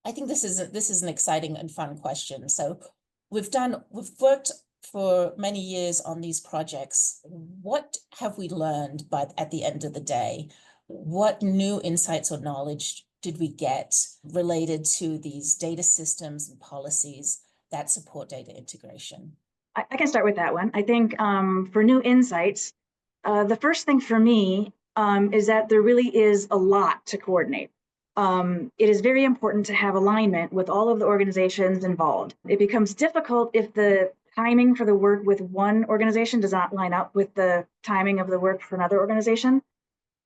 I think this is an exciting and fun question. So we've worked for many years on these projects. What have we learned at the end of the day? What new insights or knowledge did we get related to these data systems and policies that support data integration? I can start with that one. I think for new insights, the first thing for me is that there really is a lot to coordinate. It is very important to have alignment with all of the organizations involved. It becomes difficult if the timing for the work with one organization does not line up with the timing of the work for another organization.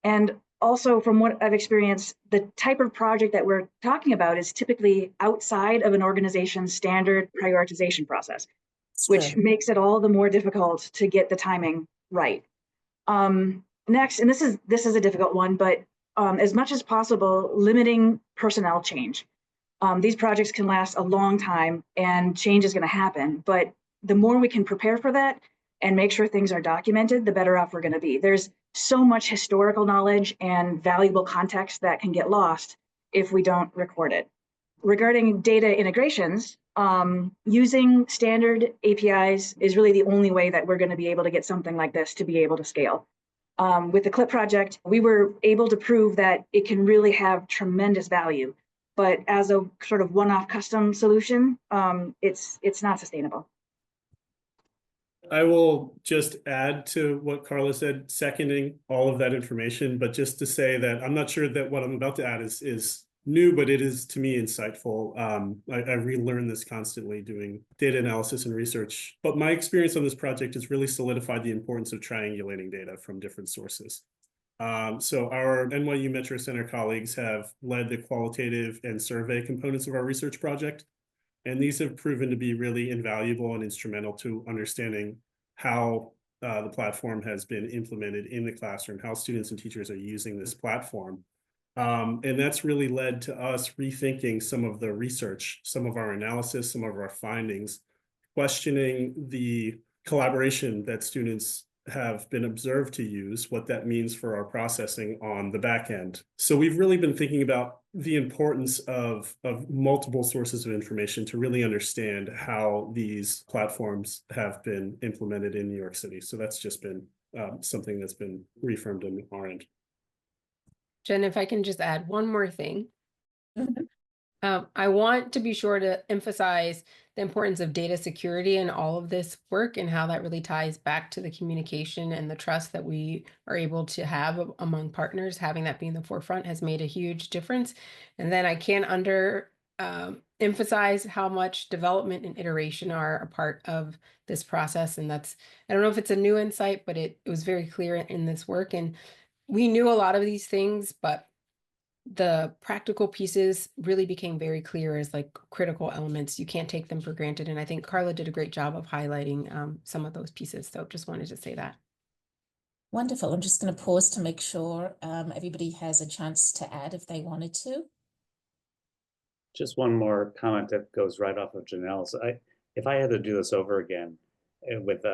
And also, from what I've experienced, the type of project that we're talking about is typically outside of an organization's standard prioritization process, which makes it all the more difficult to get the timing right. Next, and this is a difficult one, but as much as possible, limiting personnel change. These projects can last a long time and change is going to happen, but the more we can prepare for that and make sure things are documented, the better off we're going to be. There's so much historical knowledge and valuable context that can get lost if we don't record it. Regarding data integrations, using standard APIs is really the only way that we're going to be able to get something like this to be able to scale. With the CLIP project, we were able to prove that it can really have tremendous value, but as a sort of one-off custom solution, it's not sustainable. I will just add to what Carla said, seconding all of that information, but just to say that I'm not sure that what I'm about to add is new, but it is, to me, insightful. I relearn this constantly doing data analysis and research, but my experience on this project has really solidified the importance of triangulating data from different sources. So our NYU Metro Center colleagues have led the qualitative and survey components of our research project, and these have proven to be really invaluable and instrumental to understanding how the platform has been implemented in the classroom, how students and teachers are using this platform. And that's really led to us rethinking some of the research, some of our analysis, some of our findings, questioning the collaboration that students have been observed to use, what that means for our processing on the back end. So we've really been thinking about the importance of multiple sources of information to really understand how these platforms have been implemented in New York City. So that's just been something that's been reaffirmed on our end. Jen, if I can just add one more thing. Mm-hmm. I want to be sure to emphasize the importance of data security in all of this work and how that really ties back to the communication and the trust that we are able to have among partners. Having that be in the forefront has made a huge difference. And then I can't emphasize how much development and iteration are a part of this process. And that's, I don't know if it's a new insight, but it was very clear in this work. And we knew a lot of these things, but the practical pieces really became very clear as like critical elements. You can't take them for granted. And I think Carla did a great job of highlighting some of those pieces. So just wanted to say that. Wonderful. I'm just going to pause to make sure everybody has a chance to add if they wanted to. Just one more comment that goes right off of Jaunelle's. If I had to do this over again with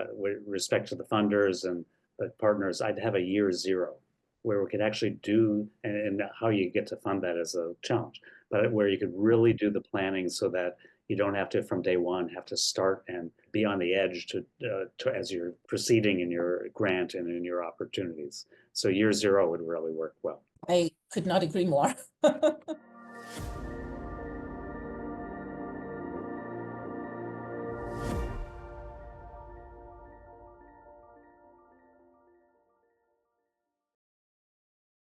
respect to the funders and the partners, I'd have a year zero where we could actually do, and how you get to fund that is a challenge, but where you could really do the planning so that you don't have to, from day one, have to start and be on the edge to as you're proceeding in your grant and in your opportunities. So year zero would really work well. I could not agree more.